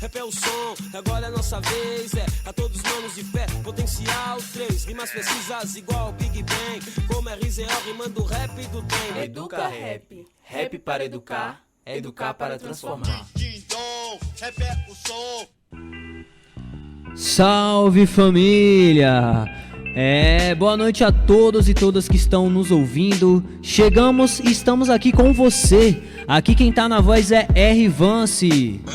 rap é o som, agora é a nossa vez. A todos manos de fé, potencial 3. Rimas precisas igual Big Bang. Como RZO rimando rap do tem. Educa Rap, rap para educar, educar para transformar. Rap é o som. Salve família! Boa noite a todos e todas que estão nos ouvindo. Chegamos e estamos aqui com você. Aqui quem tá na voz é R. Vance. O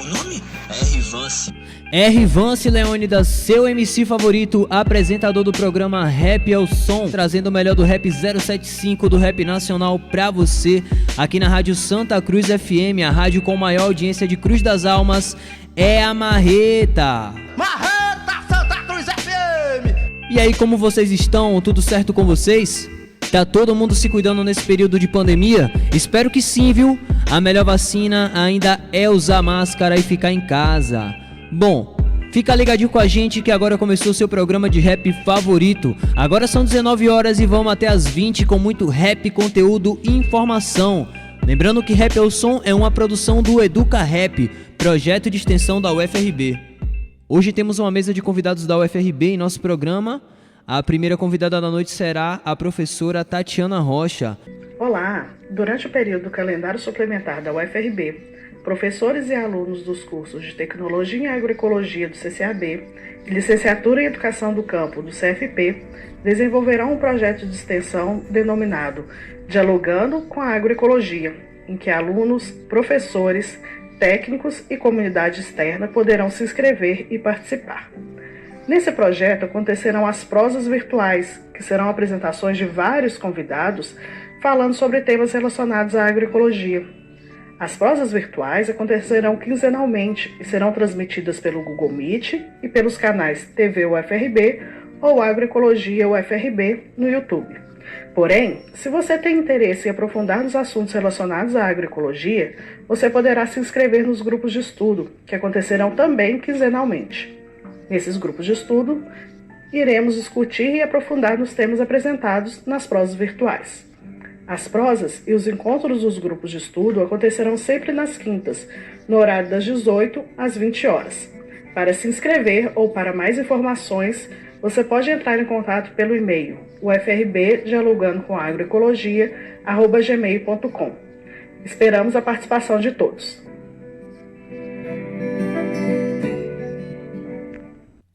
nome? R. Vance. R. Vance Leônidas, seu MC favorito, apresentador do programa Rap é o Som, trazendo o melhor do Rap 075 do Rap Nacional pra você, aqui na Rádio Santa Cruz FM, a rádio com maior audiência de Cruz das Almas, é a Marreta. Marreta Santa Cruz FM! E aí, como vocês estão? Tudo certo com vocês? Tá todo mundo se cuidando nesse período de pandemia? Espero que sim, viu? A melhor vacina ainda é usar máscara e ficar em casa. Bom, fica ligadinho com a gente que agora começou o seu programa de rap favorito. Agora são 19 horas e vamos até as 20 com muito rap, conteúdo e informação. Lembrando que Rap é o Som é uma produção do Educa Rap, projeto de extensão da UFRB. Hoje temos uma mesa de convidados da UFRB em nosso programa. A primeira convidada da noite será a professora Tatiana Rocha. Olá! Durante o período do calendário suplementar da UFRB, professores e alunos dos cursos de Tecnologia em Agroecologia do CCAB e Licenciatura em Educação do Campo do CFP desenvolverão um projeto de extensão denominado Dialogando com a Agroecologia, em que alunos, professores, técnicos e comunidade externa poderão se inscrever e participar. Nesse projeto acontecerão as prosas virtuais, que serão apresentações de vários convidados falando sobre temas relacionados à agroecologia. As prosas virtuais acontecerão quinzenalmente e serão transmitidas pelo Google Meet e pelos canais TV UFRB ou Agroecologia UFRB no YouTube. Porém, se você tem interesse em aprofundar nos assuntos relacionados à agroecologia, você poderá se inscrever nos grupos de estudo, que acontecerão também quinzenalmente. Nesses grupos de estudo, iremos discutir e aprofundar nos temas apresentados nas prosas virtuais. As prosas e os encontros dos grupos de estudo acontecerão sempre nas quintas, no horário das 18 às 20 horas. Para se inscrever ou para mais informações, você pode entrar em contato pelo e-mail ufrbdialogandocomagroecologia@gmail.com. Esperamos a participação de todos.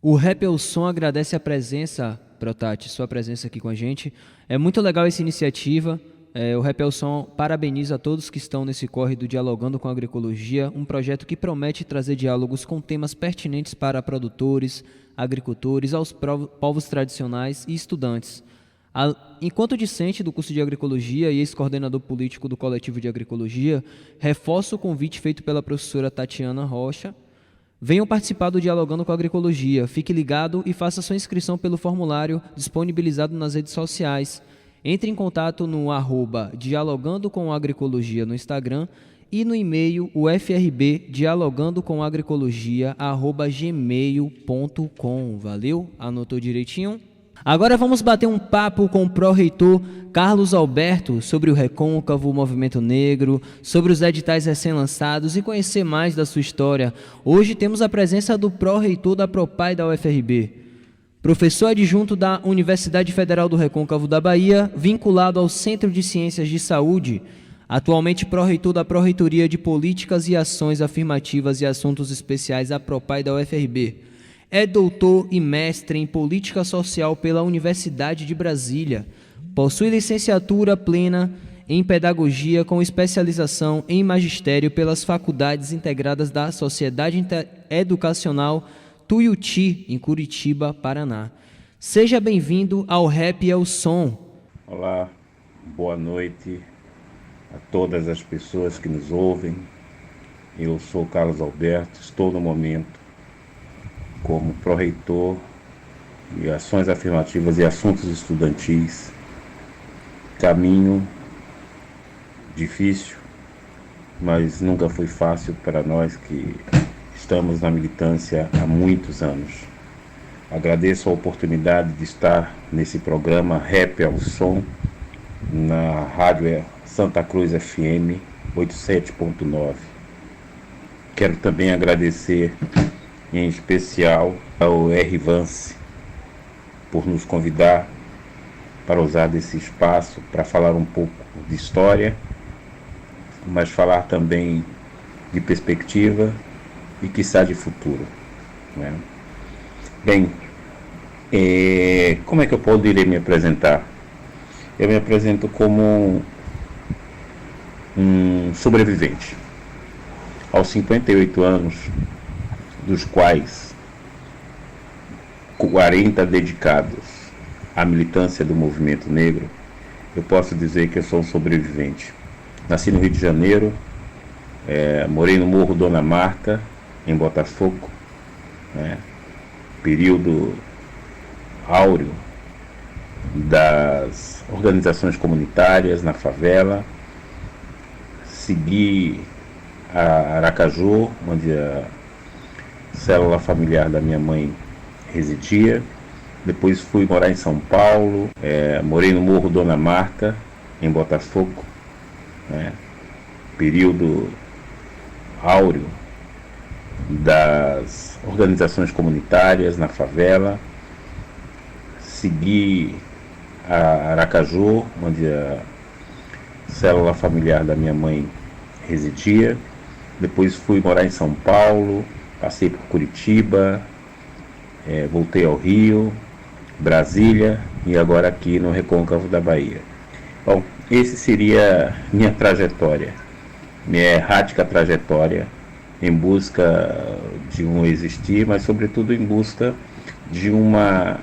O Rap é o Som agradece a presença, Protati, sua presença aqui com a gente. É muito legal essa iniciativa. O Rap é o Som parabeniza a todos que estão nesse corre do Dialogando com a Agroecologia, um projeto que promete trazer diálogos com temas pertinentes para produtores, agricultores, aos povos tradicionais e estudantes. Enquanto discente do curso de Agroecologia e ex-coordenador político do Coletivo de Agroecologia, reforço o convite feito pela professora Tatiana Rocha. Venham participar do Dialogando com a Agroecologia. Fique ligado e faça sua inscrição pelo formulário disponibilizado nas redes sociais. Entre em contato no @dialogando com agroecologia no Instagram e no e-mail ufrbdialogandocomAgroecologia@gmail.com. Valeu? Anotou direitinho? Agora vamos bater um papo com o pró-reitor Carlos Alberto sobre o Recôncavo, o Movimento Negro, sobre os editais recém-lançados e conhecer mais da sua história. Hoje temos a presença do pró-reitor da Propai da UFRB, professor adjunto da Universidade Federal do Recôncavo da Bahia, vinculado ao Centro de Ciências de Saúde, atualmente pró-reitor da Pró-Reitoria de Políticas e Ações Afirmativas e Assuntos Especiais da Propai da UFRB. É doutor e mestre em Política Social pela Universidade de Brasília. Possui licenciatura plena em Pedagogia com especialização em Magistério pelas Faculdades Integradas da Sociedade Educacional Tuiuti, em Curitiba, Paraná. Seja bem-vindo ao Rap é o Som. Olá, boa noite a todas as pessoas que nos ouvem. Eu sou Carlos Alberto, estou no momento como pró-reitor de Ações Afirmativas e Assuntos Estudantis. Caminho difícil, mas nunca foi fácil para nós que estamos na militância há muitos anos. Agradeço a oportunidade de estar nesse programa Rap é o Som, na Rádio Santa Cruz FM 87.9. Quero também agradecer em especial ao R. Vance por nos convidar para usar desse espaço para falar um pouco de história, mas falar também de perspectiva e quiçá de futuro, né? Bem, como é que eu poderia me apresentar? Eu me apresento como um sobrevivente. Aos 58 anos, dos quais 40 dedicados à militância do movimento negro, eu posso dizer que eu sou um sobrevivente. Nasci no Rio de Janeiro, morei no Morro Dona Marta, em Botafogo, né? Período áureo das organizações comunitárias na favela. Segui a Aracaju, onde a célula familiar da minha mãe residia. Depois fui morar em São Paulo, morei no Morro Dona Marta, em Botafogo, né? Período áureo das organizações comunitárias na favela. Segui a Aracaju, onde a célula familiar da minha mãe residia. Depois fui morar em São Paulo, passei por Curitiba, voltei ao Rio, Brasília e agora aqui no Recôncavo da Bahia. Bom, esse seria minha trajetória, minha errática trajetória em busca de um existir, mas sobretudo em busca de uma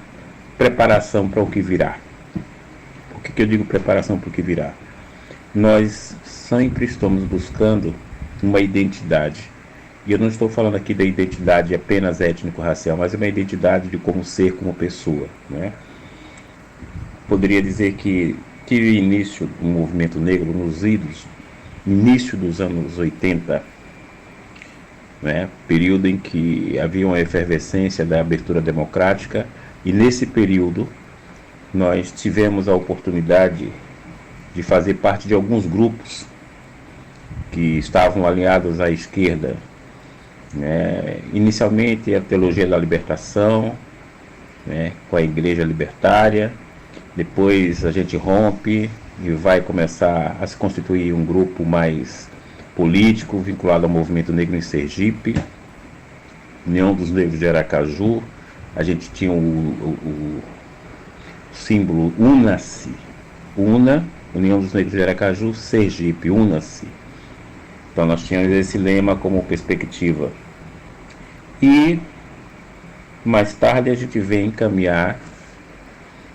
preparação para o que virá. Por que eu digo preparação para o que virá? Nós sempre estamos buscando uma identidade. E eu não estou falando aqui da identidade apenas étnico-racial, mas é uma identidade de como ser, como pessoa, né? Poderia dizer que tive o início do movimento negro nos início dos anos 80, né? Período em que havia uma efervescência da abertura democrática, e nesse período nós tivemos a oportunidade de fazer parte de alguns grupos que estavam alinhados à esquerda, né? Inicialmente a Teologia da Libertação, né? Com a Igreja Libertária. Depois a gente rompe e vai começar a se constituir um grupo mais político vinculado ao movimento negro em Sergipe, União dos Negros de Aracaju. A gente tinha o símbolo Una-se, União dos Negros de Aracaju, Sergipe, Una-se. Então nós tínhamos esse lema como perspectiva. E mais tarde a gente vem caminhar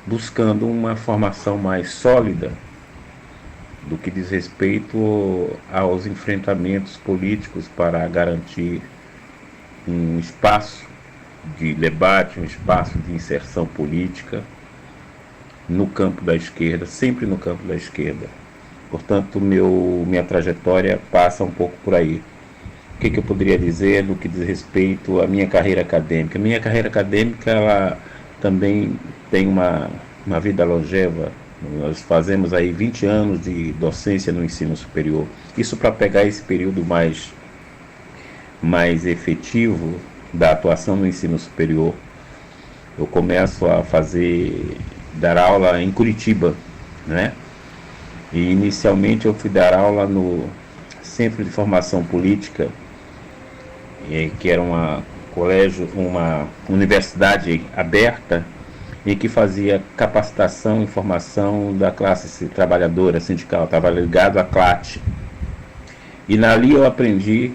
buscando uma formação mais sólida do que diz respeito aos enfrentamentos políticos para garantir um espaço de debate, um espaço de inserção política no campo da esquerda, sempre no campo da esquerda. Portanto, minha trajetória passa um pouco por aí. O que eu poderia dizer no que diz respeito à minha carreira acadêmica? Minha carreira acadêmica, ela também tem uma vida longeva. Nós fazemos aí 20 anos de docência no ensino superior. Isso para pegar esse período mais efetivo da atuação no ensino superior. Eu começo a dar aula em Curitiba, né? E inicialmente eu fui dar aula no Centro de Formação Política, que era uma universidade aberta, e que fazia capacitação e formação da classe trabalhadora sindical. Estava ligado à CLAT. E ali eu aprendi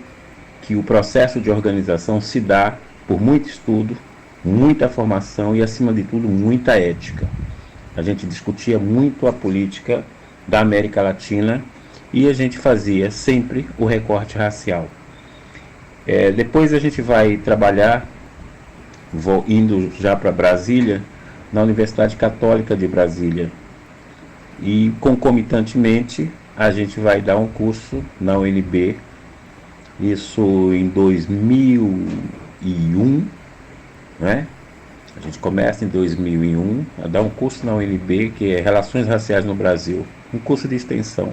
que o processo de organização se dá por muito estudo, muita formação e, acima de tudo, muita ética. A gente discutia muito a política da América Latina e a gente fazia sempre o recorte racial. Depois a gente vai trabalhar, indo já para Brasília, na Universidade Católica de Brasília. E concomitantemente a gente vai dar um curso na UNB, isso em 2001, né? A gente começa em 2001 a dar um curso na UNB, que é Relações Raciais no Brasil, um curso de extensão.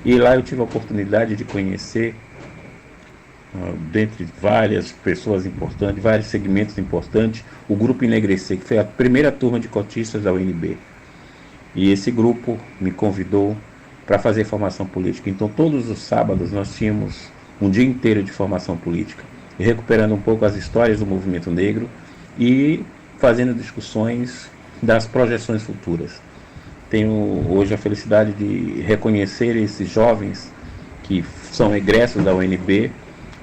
E lá eu tive a oportunidade de conhecer dentre várias pessoas importantes, vários segmentos importantes, o Grupo Enegrecer, que foi a primeira turma de cotistas da UNB. E esse grupo me convidou para fazer formação política. Então, todos os sábados nós tínhamos um dia inteiro de formação política, recuperando um pouco as histórias do movimento negro e fazendo discussões das projeções futuras. Tenho hoje a felicidade de reconhecer esses jovens que são egressos da UNB,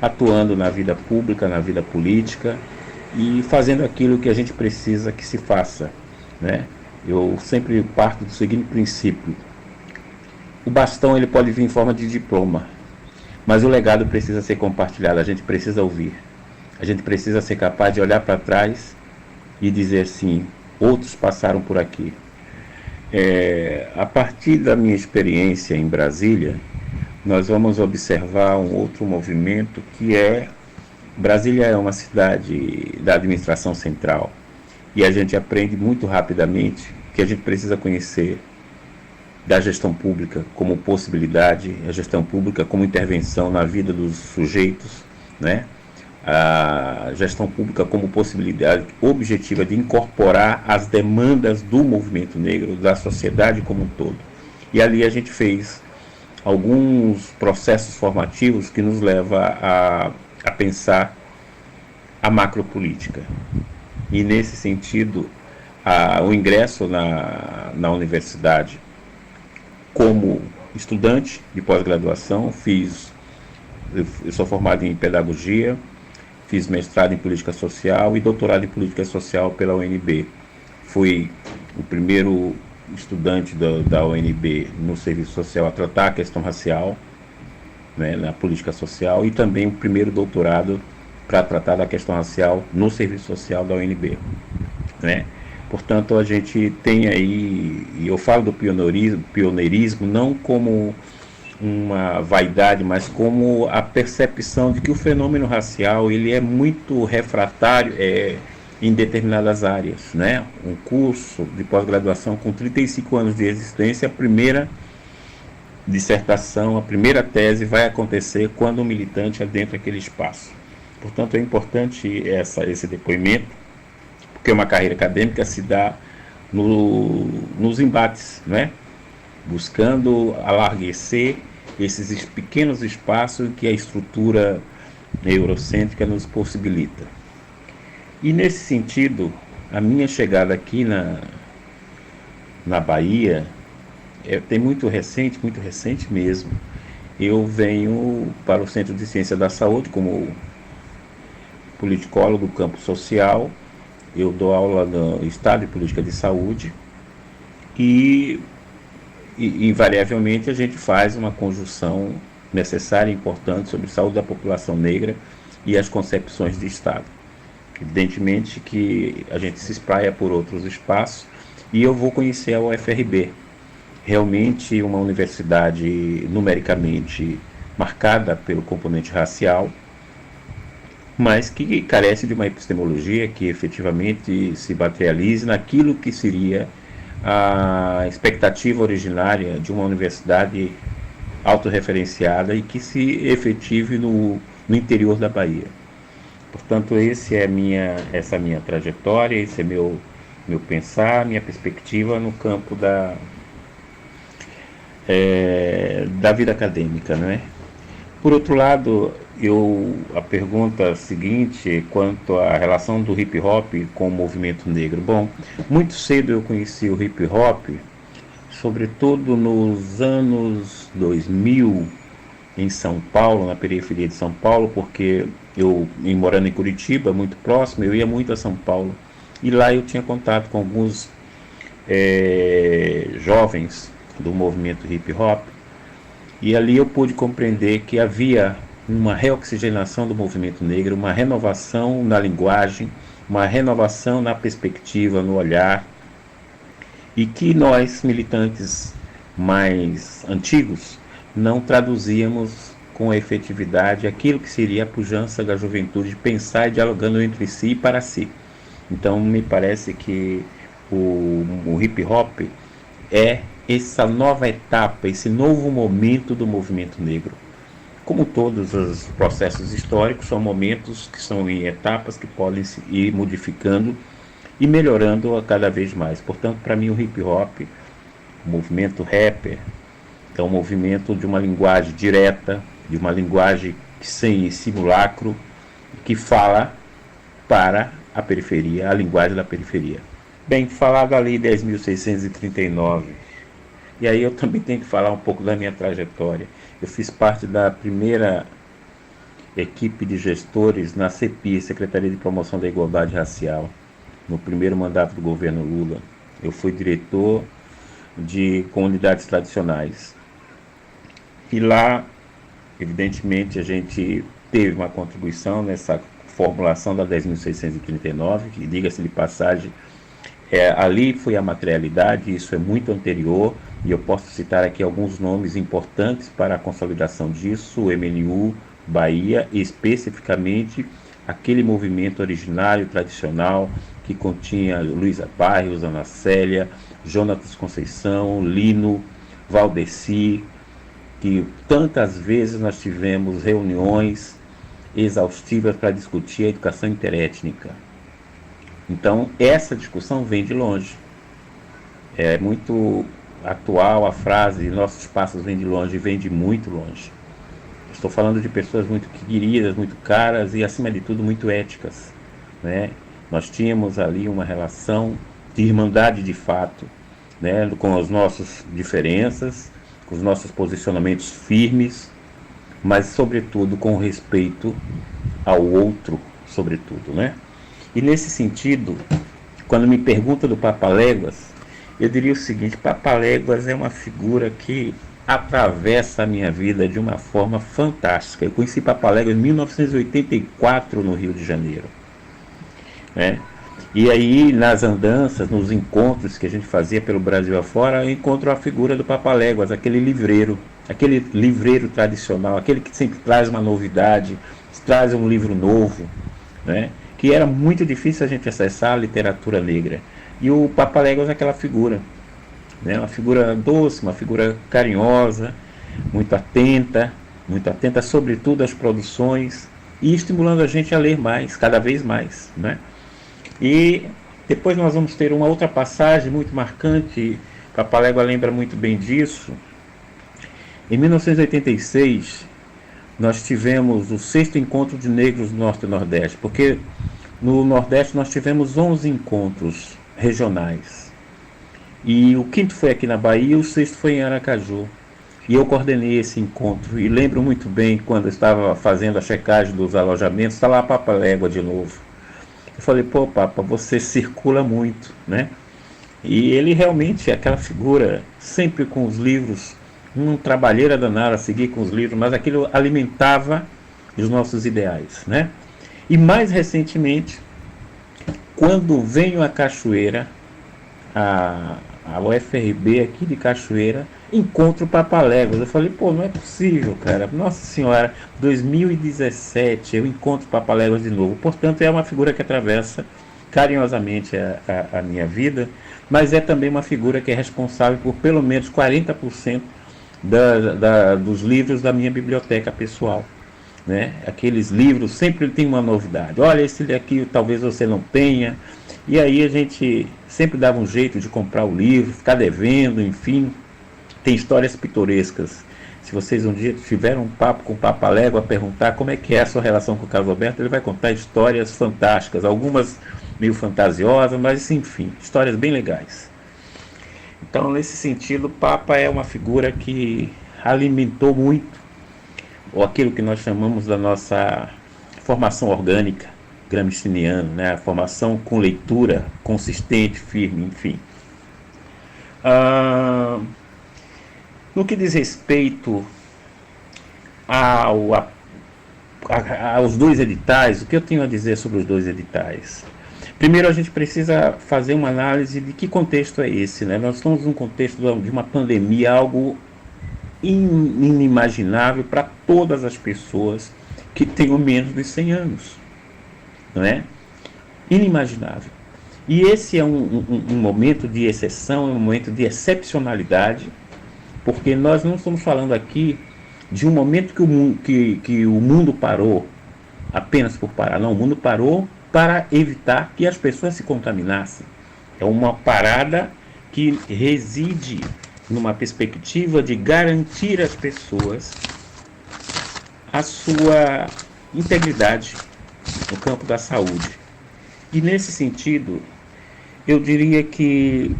atuando na vida pública, na vida política e fazendo aquilo que a gente precisa que se faça, né? Eu sempre parto do seguinte princípio: o bastão ele pode vir em forma de diploma, mas o legado precisa ser compartilhado, a gente precisa ouvir, a gente precisa ser capaz de olhar para trás e dizer assim, outros passaram por aqui. A partir da minha experiência em Brasília, nós vamos observar um outro movimento que Brasília é uma cidade da administração central e a gente aprende muito rapidamente que a gente precisa conhecer da gestão pública como possibilidade, a gestão pública como intervenção na vida dos sujeitos, né? A gestão pública como possibilidade objetiva de incorporar as demandas do movimento negro, da sociedade como um todo. E ali a gente fez alguns processos formativos que nos levam a pensar a macropolítica. E nesse sentido, o ingresso na universidade como estudante de pós-graduação, eu sou formado em pedagogia, fiz mestrado em política social e doutorado em política social pela UNB. Fui o primeiro estudante da UNB no serviço social a tratar a questão racial, né, na política social, e também o primeiro doutorado para tratar da questão racial no serviço social da UNB, né? Portanto, a gente tem aí, e eu falo do pioneirismo não como uma vaidade, mas como a percepção de que o fenômeno racial ele é muito refratário em determinadas áreas, né? Um curso de pós-graduação com 35 anos de existência, a primeira dissertação, a primeira tese vai acontecer quando o militante adentra aquele espaço. Portanto, é importante esse depoimento, porque uma carreira acadêmica se dá nos embates, né? Buscando alarguecer esses pequenos espaços que a estrutura eurocêntrica nos possibilita. E nesse sentido, a minha chegada aqui na Bahia tem muito recente mesmo. Eu venho para o Centro de Ciência da Saúde como politicólogo do campo social. Eu dou aula no Estado de Política de Saúde e invariavelmente a gente faz uma conjunção necessária e importante sobre a saúde da população negra e as concepções de Estado. Evidentemente que a gente se espraia por outros espaços e eu vou conhecer a UFRB, realmente uma universidade numericamente marcada pelo componente racial, mas que carece de uma epistemologia que efetivamente se materialize naquilo que seria a expectativa originária de uma universidade autorreferenciada e que se efetive no interior da Bahia. Portanto, essa é a minha trajetória, esse é meu pensar, minha perspectiva no campo da vida acadêmica, não é? Por outro lado, a pergunta seguinte quanto à relação do hip hop com o movimento negro. Bom, muito cedo eu conheci o hip hop, sobretudo nos anos 2000 em São Paulo, na periferia de São Paulo, porque eu, morando em Curitiba, muito próximo, eu ia muito a São Paulo e lá eu tinha contato com alguns jovens do movimento hip hop e ali eu pude compreender que havia uma reoxigenação do movimento negro, uma renovação na linguagem, uma renovação na perspectiva, no olhar, e que nós, militantes mais antigos, não traduzíamos com efetividade aquilo que seria a pujança da juventude, pensar e dialogando entre si e para si. Então, me parece que o hip hop é essa nova etapa, esse novo momento do movimento negro, como todos os processos históricos, são momentos que são em etapas que podem se ir modificando e melhorando a cada vez mais. Portanto, para mim, o hip hop, o movimento rapper, é um movimento de uma linguagem direta, de uma linguagem sem simulacro, que fala para a periferia, a linguagem da periferia. Bem, falar da Lei 10.639, e aí eu também tenho que falar um pouco da minha trajetória. Eu fiz parte da primeira equipe de gestores na CEPI, Secretaria de Promoção da Igualdade Racial, no primeiro mandato do governo Lula. Eu fui diretor de comunidades tradicionais. E lá, evidentemente, a gente teve uma contribuição nessa formulação da 10.639, que, diga-se de passagem, ali foi a materialidade, isso é muito anterior, e eu posso citar aqui alguns nomes importantes para a consolidação disso: o MNU, Bahia, e especificamente aquele movimento originário, tradicional, que continha Luísa Barros, Ana Célia, Jonatas Conceição, Lino, Valdeci, que tantas vezes nós tivemos reuniões exaustivas para discutir a educação interétnica. Então, essa discussão vem de longe. É muito atual a frase: nossos passos vêm de longe, vem de muito longe. Estou falando de pessoas muito queridas, muito caras e, acima de tudo, muito éticas, né? Nós tínhamos ali uma relação de irmandade de fato, né? Com as nossas diferenças, com os nossos posicionamentos firmes, mas, sobretudo, com respeito ao outro, sobretudo, né? E, nesse sentido, quando me pergunta do Papaléguas, eu diria o seguinte: Papaléguas é uma figura que atravessa a minha vida de uma forma fantástica. Eu conheci Papaléguas em 1984, no Rio de Janeiro, né? E aí, nas andanças, nos encontros que a gente fazia pelo Brasil afora, eu encontro a figura do Papaléguas, aquele livreiro tradicional, aquele que sempre traz uma novidade, traz um livro novo, né? Que era muito difícil a gente acessar a literatura negra. E o Papaléguas é aquela figura, né? Uma figura doce, uma figura carinhosa, muito atenta sobretudo às produções, e estimulando a gente a ler mais, cada vez mais, né? E depois nós vamos ter uma outra passagem muito marcante, Papaléguas lembra muito bem disso. Em 1986, nós tivemos o 6º encontro de negros do Norte e Nordeste, porque no Nordeste nós tivemos 11 encontros regionais. E o 5º foi aqui na Bahia e o 6º foi em Aracaju. E eu coordenei esse encontro. E lembro muito bem, quando eu estava fazendo a checagem dos alojamentos, está lá a Papaléguas de novo. Eu falei: pô, Papa, você circula muito, né? E ele realmente é aquela figura, sempre com os livros, trabalheira danada a seguir com os livros, mas aquilo alimentava os nossos ideais, né? E mais recentemente, quando venho a Cachoeira, a UFRB aqui de Cachoeira, encontro o Papaléguas. Eu falei: pô, não é possível, cara. Nossa Senhora, 2017 eu encontro o Papaléguas de novo. Portanto, é uma figura que atravessa carinhosamente a minha vida, mas é também uma figura que é responsável por pelo menos 40% dos livros da minha biblioteca pessoal, né? Aqueles livros sempre tem uma novidade. Olha, esse daqui talvez você não tenha. E aí a gente sempre dava um jeito de comprar o livro, ficar devendo, enfim. Tem histórias pitorescas. Se vocês um dia tiveram um papo com o Papaléguas, a perguntar como é que é a sua relação com o Carlos Alberto, ele vai contar histórias fantásticas, algumas meio fantasiosas, mas enfim, histórias bem legais. Então, nesse sentido, o Papa é uma figura que alimentou muito ou aquilo que nós chamamos da nossa formação orgânica gramsciana, né? A formação com leitura consistente, firme, enfim. No que diz respeito aos 2 editais, o que eu tenho a dizer sobre os 2 editais? Primeiro, a gente precisa fazer uma análise de que contexto é esse, né? Nós estamos num contexto de uma pandemia, algo inimaginável para todas as pessoas que tenham menos de 100 anos, não é? Inimaginável. E esse é um momento de exceção, é um momento de excepcionalidade, porque nós não estamos falando aqui de um momento que o mundo parou apenas por parar. Não, o mundo parou para evitar que as pessoas se contaminassem. É uma parada que reside numa perspectiva de garantir às pessoas a sua integridade no campo da saúde. E nesse sentido, eu diria que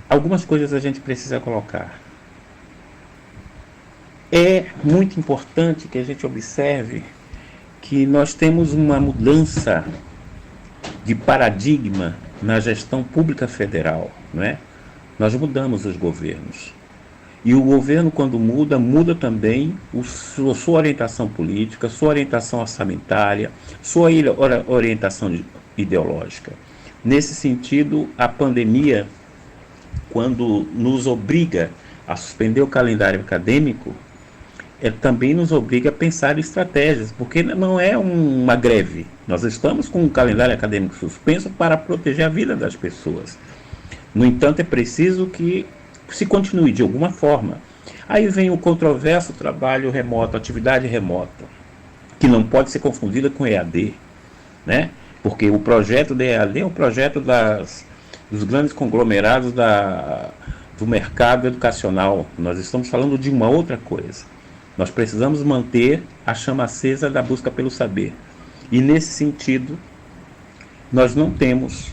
algumas coisas a gente precisa colocar. É muito importante que a gente observe que nós temos uma mudança de paradigma na gestão pública federal, não é? Nós mudamos os governos. E o governo, quando muda, muda também sua orientação política, sua orientação orçamentária, sua orientação ideológica. Nesse sentido, a pandemia, quando nos obriga a suspender o calendário acadêmico, também nos obriga a pensar em estratégias, porque não é uma greve. Nós estamos com o calendário acadêmico suspenso para proteger a vida das pessoas. No entanto, é preciso que se continue de alguma forma. Aí vem o controverso trabalho remoto, atividade remota, que não pode ser confundida com EAD, né? Porque o projeto da EAD é um projeto dos grandes conglomerados do mercado educacional. Nós estamos falando de uma outra coisa. Nós precisamos manter a chama acesa da busca pelo saber. E nesse sentido, nós não temos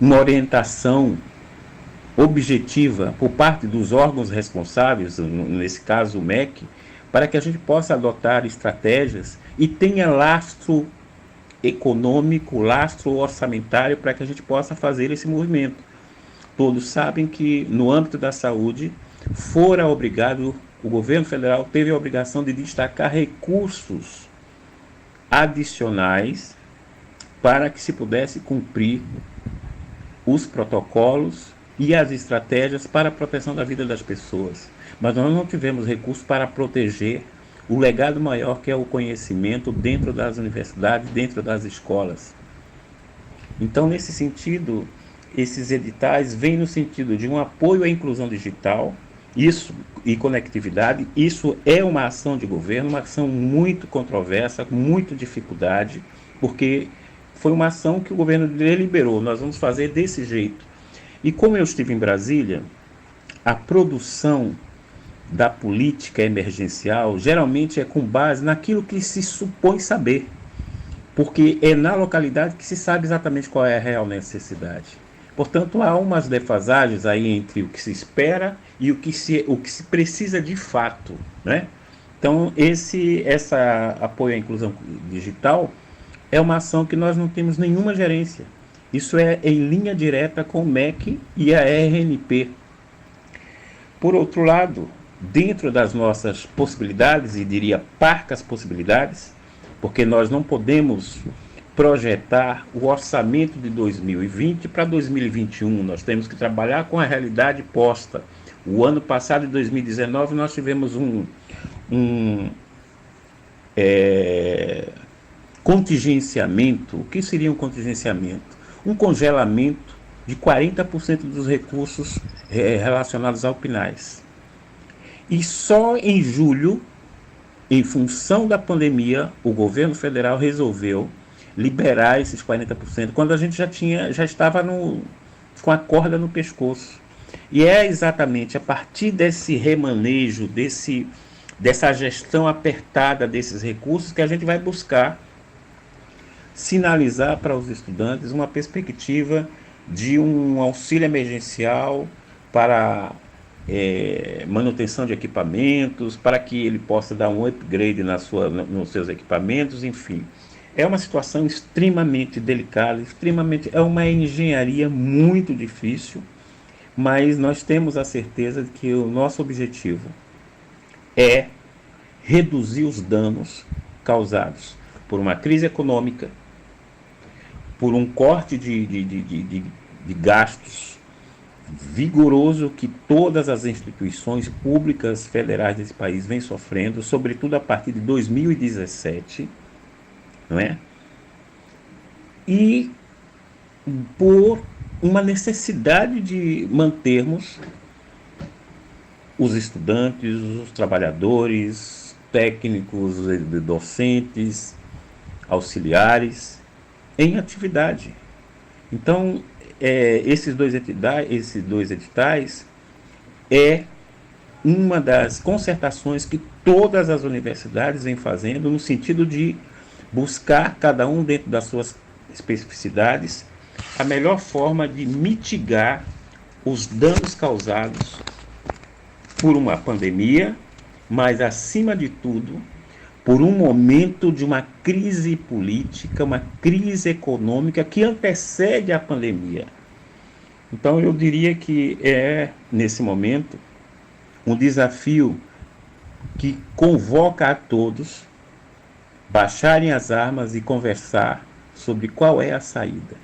uma orientação objetiva por parte dos órgãos responsáveis, nesse caso o MEC, para que a gente possa adotar estratégias e tenha lastro econômico, lastro orçamentário para que a gente possa fazer esse movimento. Todos sabem que no âmbito da saúde o governo federal teve a obrigação de destacar recursos adicionais para que se pudesse cumprir os protocolos e as estratégias para a proteção da vida das pessoas. Mas nós não tivemos recursos para proteger o legado maior, que é o conhecimento dentro das universidades, dentro das escolas. Então, nesse sentido, esses editais vêm no sentido de um apoio à inclusão digital, isso e conectividade. Isso é uma ação de governo, uma ação muito controversa, com muita dificuldade, porque foi uma ação que o governo deliberou, nós vamos fazer desse jeito. E como eu estive em Brasília, a produção da política emergencial geralmente é com base naquilo que se supõe saber, porque é na localidade que se sabe exatamente qual é a real necessidade. Portanto, há umas defasagens aí entre o que se espera e o que se precisa de fato, né? Então, esse apoio à inclusão digital é uma ação que nós não temos nenhuma gerência. Isso é em linha direta com o MEC e a RNP. Por outro lado, dentro das nossas possibilidades, e diria parcas possibilidades, porque nós não podemos projetar o orçamento de 2020 para 2021, nós temos que trabalhar com a realidade posta. O ano passado, em 2019, nós tivemos um contingenciamento. O que seria um contingenciamento? Um congelamento de 40% dos recursos relacionados ao PNAES. E só em julho, em função da pandemia, o governo federal resolveu liberar esses 40%, quando a gente já estava com a corda no pescoço. E é exatamente a partir desse remanejo, dessa gestão apertada desses recursos, que a gente vai buscar sinalizar para os estudantes uma perspectiva de um auxílio emergencial para manutenção de equipamentos, para que ele possa dar um upgrade nos seus equipamentos, enfim. É uma situação extremamente delicada, é uma engenharia muito difícil, mas nós temos a certeza de que o nosso objetivo é reduzir os danos causados por uma crise econômica, por um corte de gastos vigoroso que todas as instituições públicas federais desse país vêm sofrendo, sobretudo a partir de 2017, não é? E por uma necessidade de mantermos os estudantes, os trabalhadores, técnicos, docentes, auxiliares em atividade. Então, esses dois editais é uma das concertações que todas as universidades vêm fazendo no sentido de buscar, cada um dentro das suas especificidades, a melhor forma de mitigar os danos causados por uma pandemia, mas, acima de tudo, por um momento de uma crise política, uma crise econômica que antecede a pandemia. Então, eu diria que nesse momento, um desafio que convoca a todos baixarem as armas e conversar sobre qual é a saída.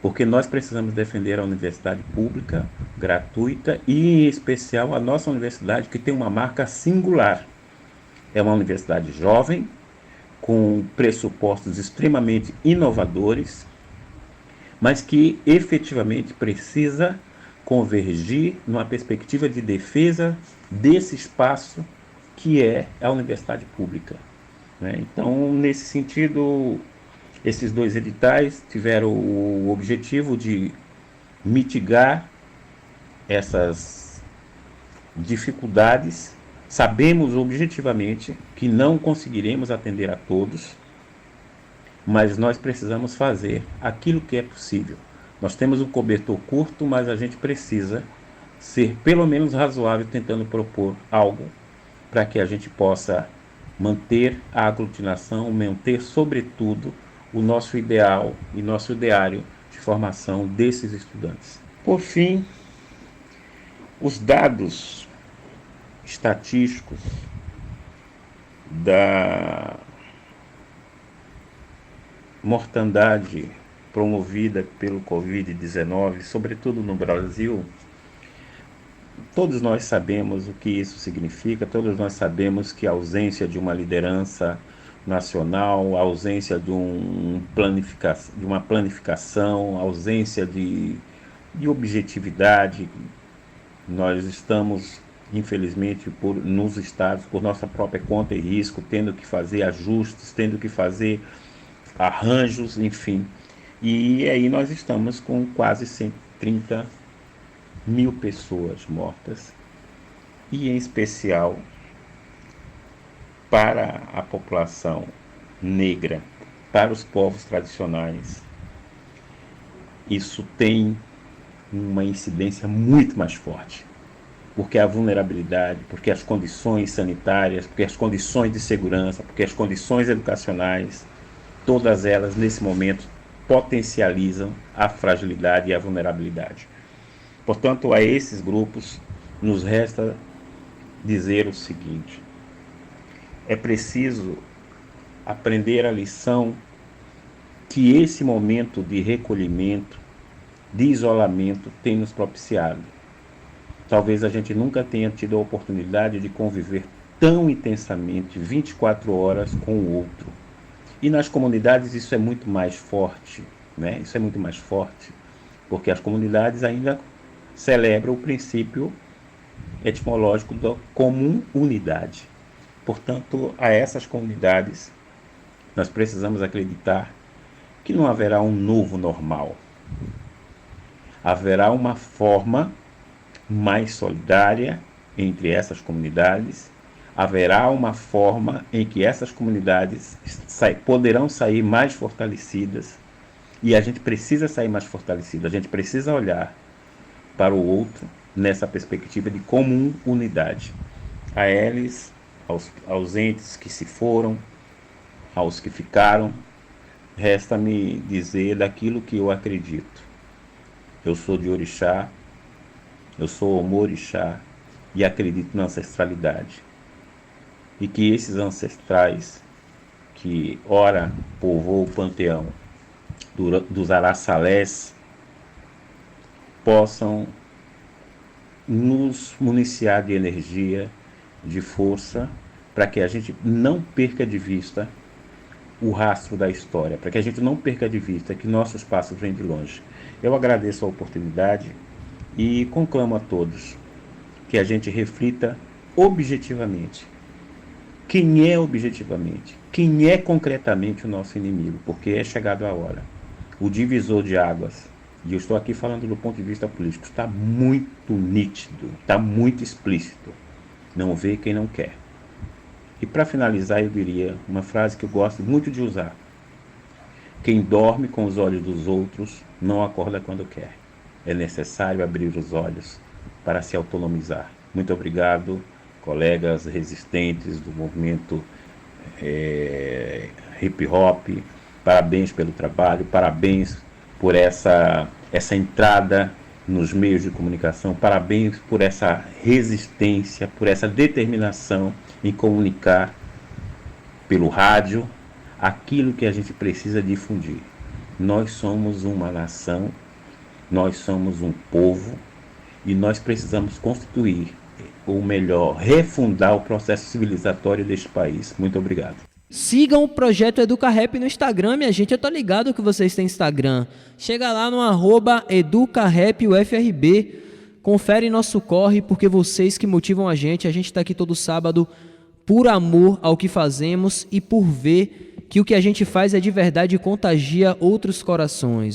Porque nós precisamos defender a universidade pública, gratuita e, em especial, a nossa universidade, que tem uma marca singular. É uma universidade jovem, com pressupostos extremamente inovadores, mas que efetivamente precisa convergir numa perspectiva de defesa desse espaço que é a universidade pública, né? Então, nesse sentido, esses dois editais tiveram o objetivo de mitigar essas dificuldades. Sabemos objetivamente que não conseguiremos atender a todos, mas nós precisamos fazer aquilo que é possível. Nós temos um cobertor curto, mas a gente precisa ser pelo menos razoável tentando propor algo para que a gente possa manter a aglutinação, manter, sobretudo, o nosso ideal e nosso ideário de formação desses estudantes. Por fim, os dados estatísticos da mortandade promovida pelo Covid-19, sobretudo no Brasil, todos nós sabemos o que isso significa, todos nós sabemos que a ausência de uma liderança nacional, a ausência de uma planificação, a ausência de objetividade, nós estamos, infelizmente, nos estados, por nossa própria conta e risco, tendo que fazer ajustes, tendo que fazer arranjos, enfim. E aí nós estamos com quase 130 mil pessoas mortas, e em especial para a população negra, para os povos tradicionais. Isso tem uma incidência muito mais forte, porque a vulnerabilidade, porque as condições sanitárias, porque as condições de segurança, porque as condições educacionais, todas elas nesse momento potencializam a fragilidade e a vulnerabilidade. Portanto, a esses grupos nos resta dizer o seguinte: é preciso aprender a lição que esse momento de recolhimento, de isolamento, tem nos propiciado. Talvez a gente nunca tenha tido a oportunidade de conviver tão intensamente 24 horas com o outro. E nas comunidades isso é muito mais forte, né? Isso é muito mais forte, porque as comunidades ainda celebram o princípio etimológico da comum unidade. Portanto, a essas comunidades, nós precisamos acreditar que não haverá um novo normal. Haverá uma forma mais solidária entre essas comunidades, haverá uma forma em que essas comunidades poderão sair mais fortalecidas, e a gente precisa sair mais fortalecido, a gente precisa olhar para o outro nessa perspectiva de comum unidade. A eles, aos entes que se foram, aos que ficaram, resta-me dizer daquilo que eu acredito. Eu sou de Orixá, eu sou Omorixá e acredito na ancestralidade. E que esses ancestrais que ora povoam o panteão dos Araçalés possam nos municiar de energia, de força, para que a gente não perca de vista o rastro da história, para que a gente não perca de vista que nossos passos vêm de longe. Eu agradeço a oportunidade e conclamo a todos que a gente reflita objetivamente. Quem é objetivamente? Quem é concretamente o nosso inimigo? Porque é chegado a hora. O divisor de águas, e eu estou aqui falando do ponto de vista político, está muito nítido, está muito explícito. Não vê quem não quer. E para finalizar, eu diria uma frase que eu gosto muito de usar. Quem dorme com os olhos dos outros não acorda quando quer. É necessário abrir os olhos para se autonomizar. Muito obrigado, colegas resistentes do movimento hip hop. Parabéns pelo trabalho, parabéns por essa entrada nos meios de comunicação, parabéns por essa resistência, por essa determinação em comunicar pelo rádio aquilo que a gente precisa difundir. Nós somos uma nação, nós somos um povo e nós precisamos constituir, ou melhor, refundar o processo civilizatório deste país. Muito obrigado. Sigam o Projeto EducaRap no Instagram, minha gente. Eu tô ligado que vocês têm Instagram. Chega lá no @EducaRapUFRB. Confere nosso corre, porque vocês que motivam a gente tá aqui todo sábado por amor ao que fazemos e por ver que o que a gente faz é de verdade e contagia outros corações.